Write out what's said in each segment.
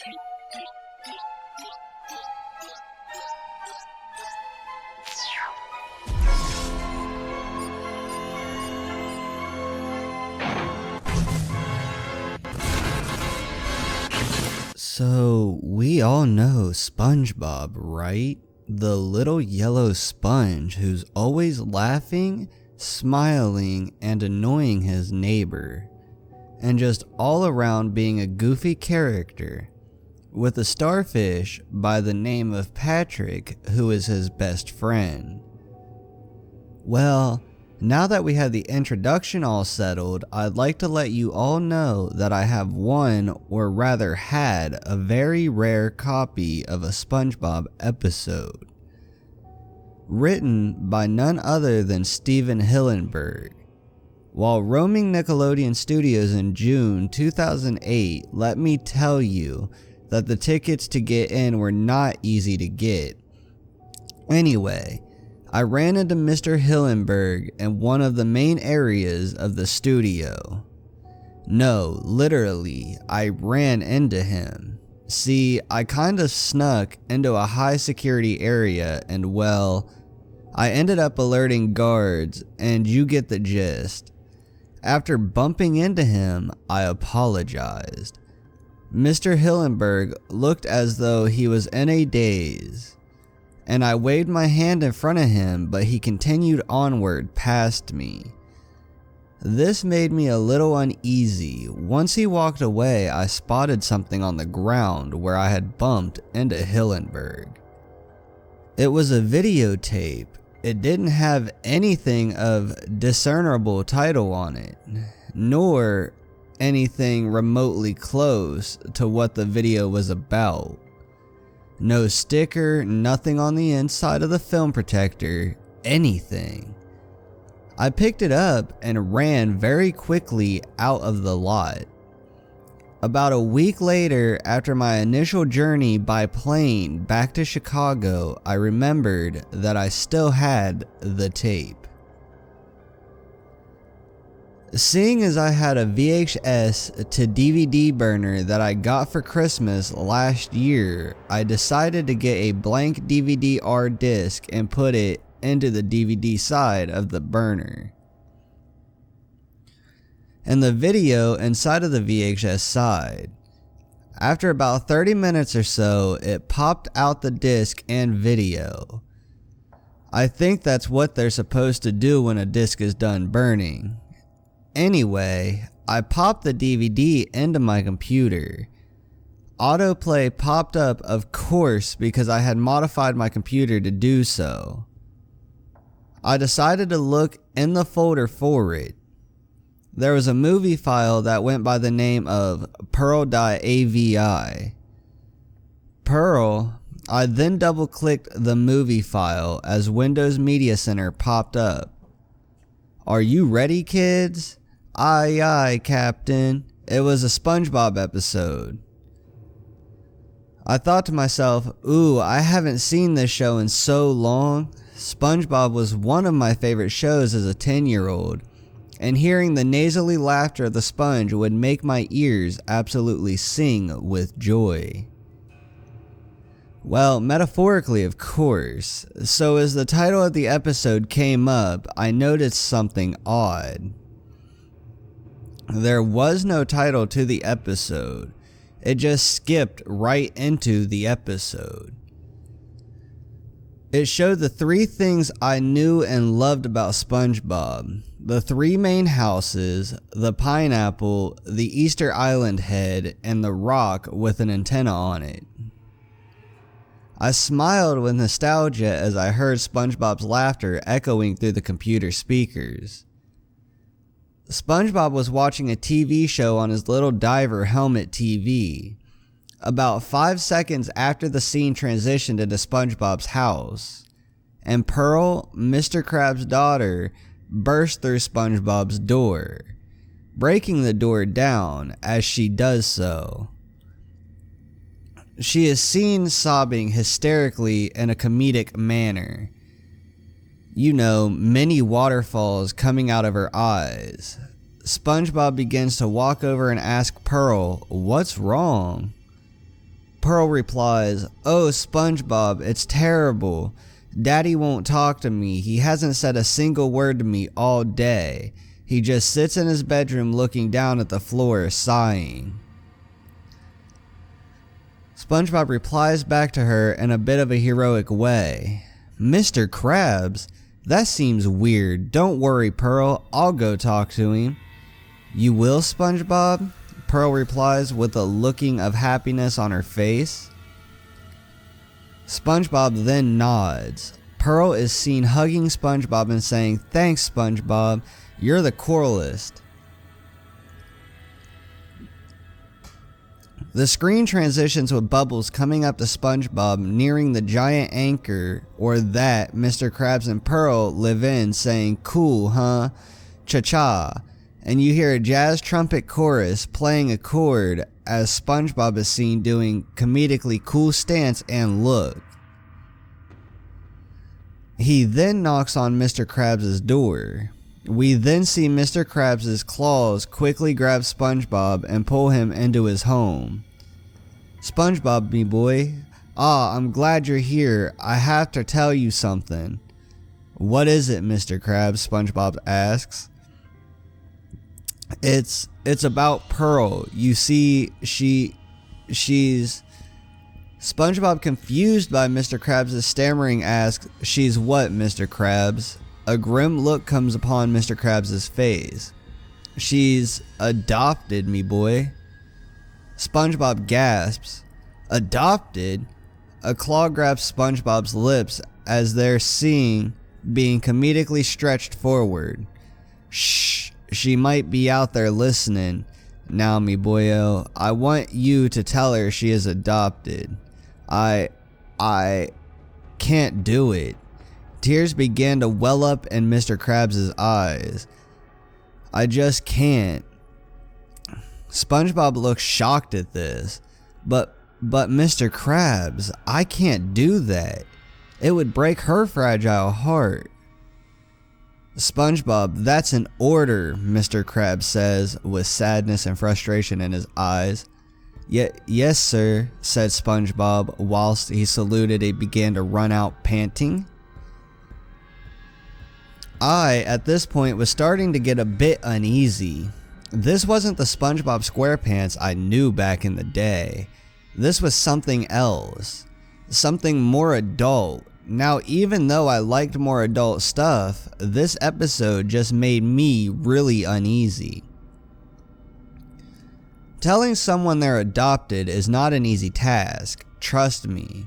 So, we all know SpongeBob, right? The little yellow sponge who's always laughing, smiling, and annoying his neighbor. And just all around being a goofy character. With a starfish by the name of Patrick, who is his best friend. Well, now that we have the introduction all settled, I'd like to let you all know that I have one, or rather had, a very rare copy of a SpongeBob episode. Written by none other than Steven Hillenburg. While roaming Nickelodeon Studios in June 2008, let me tell you that the tickets to get in were not easy to get. Anyway, I ran into Mr. Hillenburg in one of the main areas of the studio. No, literally, I ran into him. See, I kinda snuck into a high security area and well, I ended up alerting guards and you get the gist. After bumping into him, I apologized. Mr. Hillenburg looked as though he was in a daze. And I waved my hand in front of him, but he continued onward past me. This made me a little uneasy. Once he walked away, I spotted something on the ground where I had bumped into Hillenburg. It was a videotape. It didn't have anything of discernible title on it, nor anything remotely close to what the video was about. No sticker, nothing on the inside of the film protector, anything. I picked it up and ran very quickly out of the lot. About a week later, after my initial journey by plane back to Chicago, I remembered that I still had the tape. Seeing as I had a VHS to DVD burner that I got for Christmas last year, I decided to get a blank DVD-R disc and put it into the DVD side of the burner. And the video inside of the VHS side. After about 30 minutes or so, it popped out the disc and video. I think that's what they're supposed to do when a disc is done burning. Anyway, I popped the DVD into my computer. Autoplay popped up, of course, because I had modified my computer to do so. I decided to look in the folder for it. There was a movie file that went by the name of Pearl.AVI. Pearl, I then double-clicked the movie file as Windows Media Center popped up. Are you ready, kids? Aye, aye, Captain. It was a SpongeBob episode. I thought to myself, ooh, I haven't seen this show in so long. SpongeBob was one of my favorite shows as a 10-year-old, and hearing the nasally laughter of the sponge would make my ears absolutely sing with joy. Well, metaphorically, of course. So as the title of the episode came up, I noticed something odd. There was no title to the episode. It just skipped right into the episode. It showed the three things I knew and loved about SpongeBob. The three main houses, the pineapple, the Easter Island head, and the rock with an antenna on it. I smiled with nostalgia as I heard SpongeBob's laughter echoing through the computer speakers. SpongeBob was watching a TV show on his little diver helmet TV. About 5 seconds after the scene transitioned into SpongeBob's house, and Pearl, Mr. Krabs' daughter, burst through SpongeBob's door, breaking the door down as she does so. She is seen sobbing hysterically in a comedic manner. You know, many waterfalls coming out of her eyes. SpongeBob begins to walk over and ask Pearl, "What's wrong?" Pearl replies, "Oh, SpongeBob, it's terrible. Daddy won't talk to me. He hasn't said a single word to me all day. He just sits in his bedroom looking down at the floor, sighing." SpongeBob replies back to her in a bit of a heroic way. "Mr. Krabs? That seems weird. Don't worry, Pearl. I'll go talk to him." "You will, SpongeBob?" Pearl replies with a looking of happiness on her face. SpongeBob then nods. Pearl is seen hugging SpongeBob and saying, "Thanks, SpongeBob. You're the coolest." The screen transitions with Bubbles coming up to SpongeBob nearing the giant anchor or that Mr. Krabs and Pearl live in, saying, "Cool, huh? Cha-cha." And you hear a jazz trumpet chorus playing a chord as SpongeBob is seen doing comedically cool stance and look. He then knocks on Mr. Krabs' door. We then see Mr. Krabs' claws quickly grab SpongeBob and pull him into his home. "SpongeBob, me boy. Ah, I'm glad you're here. I have to tell you something." "What is it, Mr. Krabs?" SpongeBob asks. It's about Pearl. You see, she's... SpongeBob, confused by Mr. Krabs' stammering, asks, "She's what, Mr. Krabs?" A grim look comes upon Mr. Krabs' face. "She's adopted, me boy." SpongeBob gasps. "Adopted?" A claw grabs SpongeBob's lips as they're seen being comedically stretched forward. "Shh, she might be out there listening. Now, me boyo, I want you to tell her she is adopted." I can't do it." Tears began to well up in Mr. Krabs' eyes. "I just can't." SpongeBob looks shocked at this. But Mr. Krabs, I can't do that. It would break her fragile heart." "SpongeBob, that's an order," Mr. Krabs says with sadness and frustration in his eyes. Yes, sir," said SpongeBob whilst he saluted and began to run out panting. I, at this point, was starting to get a bit uneasy. This wasn't the SpongeBob Squarepants I knew back in the day. This was something else. Something more adult. Now, even though I liked more adult stuff, this episode just made me really uneasy. Telling someone they're adopted is not an easy task, trust me.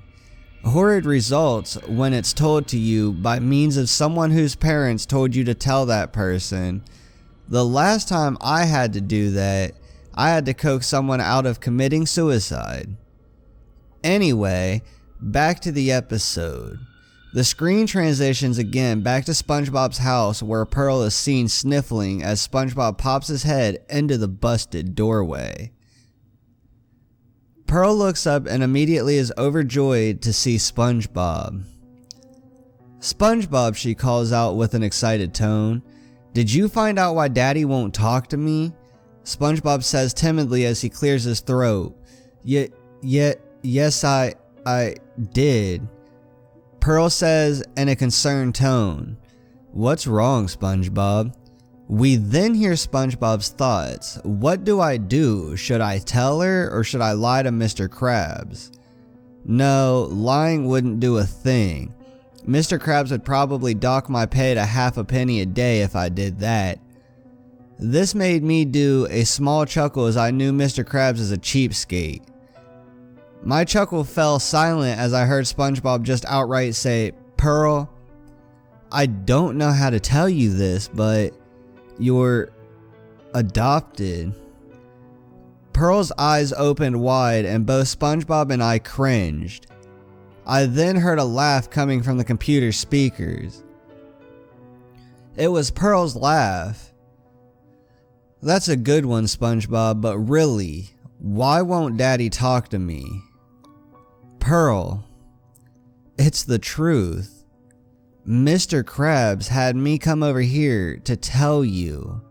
Horrid results when it's told to you by means of someone whose parents told you to tell that person. The last time I had to do that, I had to coax someone out of committing suicide. Anyway, back to the episode. The screen transitions again back to SpongeBob's house where Pearl is seen sniffling as SpongeBob pops his head into the busted doorway. Pearl looks up and immediately is overjoyed to see SpongeBob. "SpongeBob," she calls out with an excited tone. "Did you find out why Daddy won't talk to me?" SpongeBob says timidly as he clears his throat. Yes, I did." Pearl says in a concerned tone. "What's wrong, SpongeBob?" We then hear SpongeBob's thoughts. What do I do? Should I tell her or should I lie to Mr. Krabs? No, lying wouldn't do a thing. Mr. Krabs would probably dock my pay to half a penny a day if I did that. This made me do a small chuckle as I knew Mr. Krabs is a cheapskate. My chuckle fell silent as I heard SpongeBob just outright say, "Pearl, I don't know how to tell you this, but you're adopted." Pearl's eyes opened wide and both SpongeBob and I cringed. I then heard a laugh coming from the computer speakers. It was Pearl's laugh. "That's a good one, SpongeBob, but really, why won't Daddy talk to me?" "Pearl, it's the truth. Mr. Krabs had me come over here to tell you."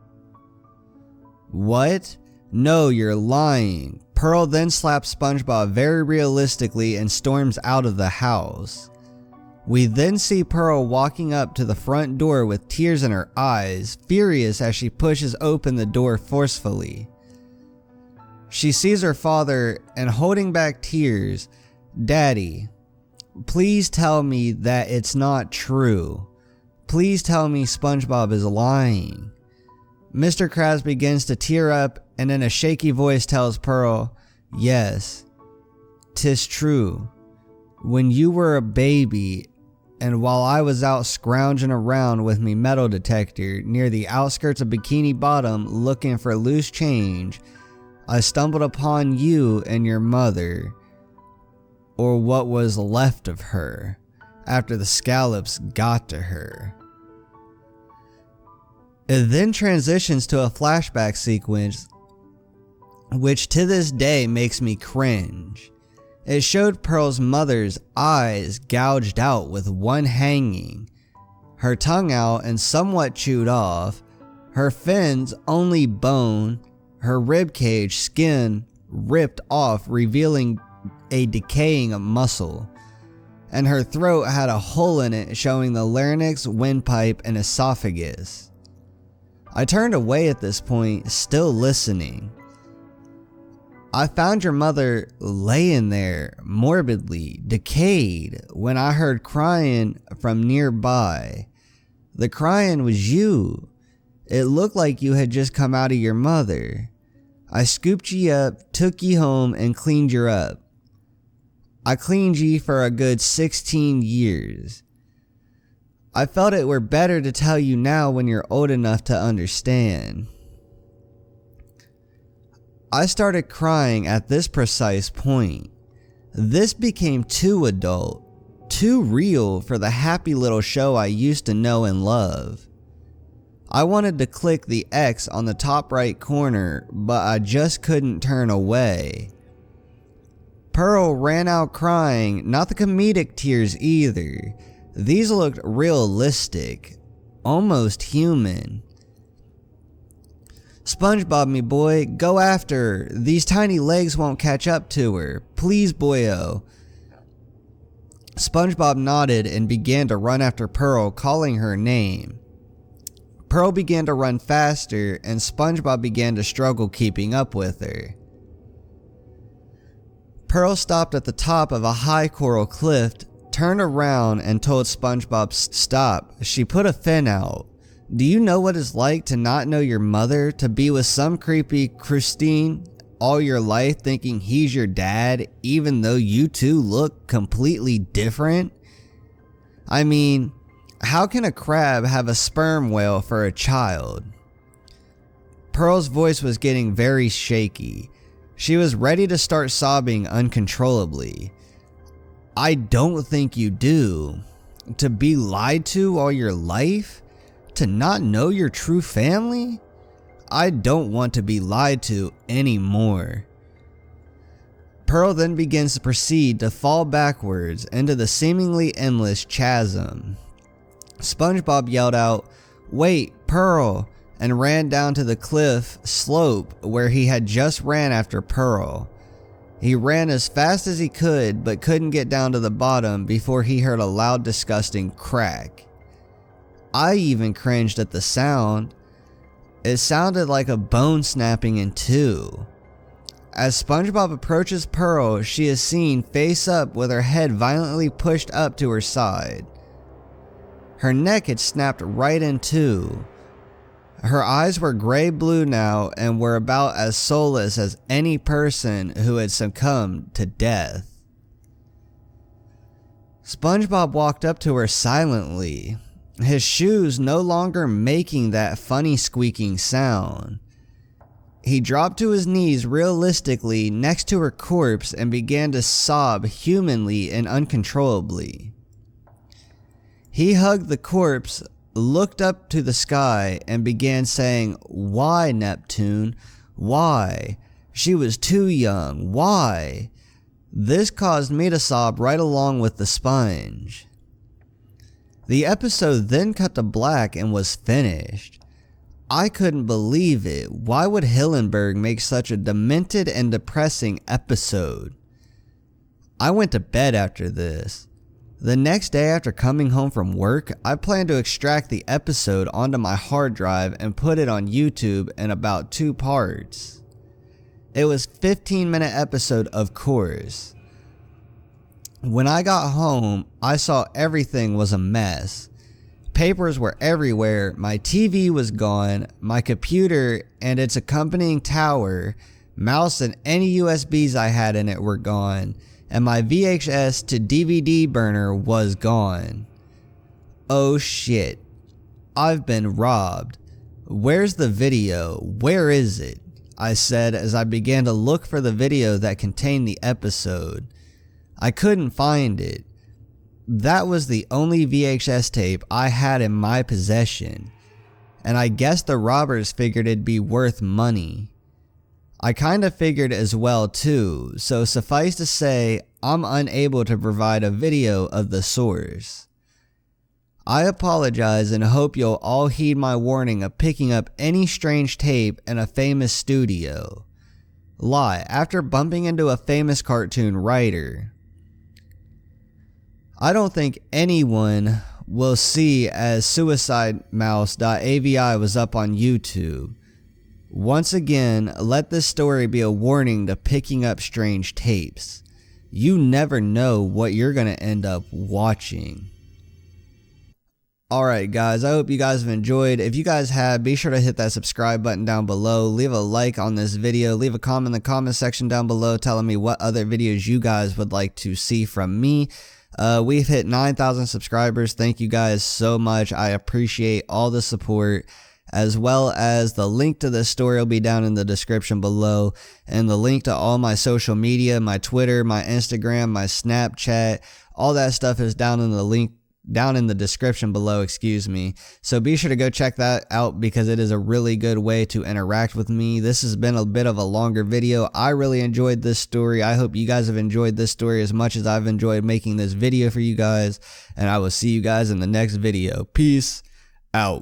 "What? No, you're lying. Pearl then slaps SpongeBob very realistically and storms out of the house. We then see Pearl walking up to the front door with tears in her eyes, furious as she pushes open the door forcefully. She sees her father and, holding back tears, "Daddy, please tell me that it's not true. Please tell me SpongeBob is lying." Mr. Krabs begins to tear up and in a shaky voice tells Pearl, "Yes, 'tis true. When you were a baby and while I was out scrounging around with me metal detector near the outskirts of Bikini Bottom looking for loose change, I stumbled upon you and your mother, or what was left of her, after the scallops got to her." It then transitions to a flashback sequence which to this day makes me cringe. It showed Pearl's mother's eyes gouged out with one hanging, her tongue out and somewhat chewed off, her fins only bone, her ribcage skin ripped off revealing a decaying muscle, and her throat had a hole in it showing the larynx, windpipe, and esophagus. I turned away at this point, still listening. I found your mother laying there, morbidly decayed, when I heard crying from nearby. The crying was you. It looked like you had just come out of your mother. I scooped ye up, took ye home, and cleaned yer up. I cleaned ye for a good 16 years. I felt it were better to tell you now when you're old enough to understand. I started crying at this precise point. This became too adult, too real for the happy little show I used to know and love. I wanted to click the X on the top right corner, but I just couldn't turn away. Pearl ran out crying, not the comedic tears either. These looked realistic, almost human. "SpongeBob, me boy, go after her. These tiny legs won't catch up to her. Please, boyo." SpongeBob nodded and began to run after Pearl, calling her name. Pearl began to run faster, and SpongeBob began to struggle keeping up with her. Pearl stopped at the top of a high coral cliff, turned around and told SpongeBob stop. She put a fin out. "Do you know what it's like to not know your mother, to be with some creepy Christine all your life thinking he's your dad, even though you two look completely different? I mean, how can a crab have a sperm whale for a child?" Pearl's voice was getting very shaky. She was ready to start sobbing uncontrollably. "I don't think you do. To be lied to all your life? To not know your true family? I don't want to be lied to anymore." Pearl then begins to proceed to fall backwards into the seemingly endless chasm. SpongeBob yelled out, "Wait, Pearl," and ran down to the cliff slope where he had just ran after Pearl. He ran as fast as he could, but couldn't get down to the bottom before he heard a loud, disgusting crack. I even cringed at the sound. It sounded like a bone snapping in two. As SpongeBob approaches Pearl, she is seen face up with her head violently pushed up to her side. Her neck had snapped right in two. Her eyes were gray-blue now and were about as soulless as any person who had succumbed to death. SpongeBob walked up to her silently, his shoes no longer making that funny squeaking sound. He dropped to his knees realistically next to her corpse and began to sob humanly and uncontrollably. He hugged the corpse, looked up to the sky, and began saying, "Why, Neptune? Why? She was too young. Why?" This caused me to sob right along with the sponge. The episode then cut to black and was finished. I couldn't believe it. Why would Hillenburg make such a demented and depressing episode? I went to bed after this. The next day after coming home from work, I planned to extract the episode onto my hard drive and put it on YouTube in about 2 parts. It was a 15-minute episode, of course. When I got home, I saw everything was a mess. Papers were everywhere, my TV was gone, my computer and its accompanying tower, mouse and any USBs I had in it were gone, and my VHS to DVD burner was gone. Oh shit, I've been robbed. Where's the video? Where is it? I said as I began to look for the video that contained the episode. I couldn't find it. That was the only VHS tape I had in my possession, and I guess the robbers figured it'd be worth money. I kinda figured as well too, so suffice to say, I'm unable to provide a video of the source. I apologize and hope you'll all heed my warning of picking up any strange tape in a famous studio. Lie, after bumping into a famous cartoon writer. I don't think anyone will see as suicidemouse.avi was up on YouTube. Once again, let this story be a warning to picking up strange tapes. You never know what you're going to end up watching. Alright guys, I hope you guys have enjoyed. If you guys have, be sure to hit that subscribe button down below. Leave a like on this video. Leave a comment in the comment section down below telling me what other videos you guys would like to see from me. We've hit 9,000 subscribers. Thank you guys so much. I appreciate all the support, as well as the link to this story will be down in the description below, and the link to all my social media, my Twitter, my Instagram, my Snapchat, all that stuff is down in the description below, excuse me. So be sure to go check that out because it is a really good way to interact with me. This has been a bit of a longer video. I really enjoyed this story. I hope you guys have enjoyed this story as much as I've enjoyed making this video for you guys, and I will see you guys in the next video. Peace out.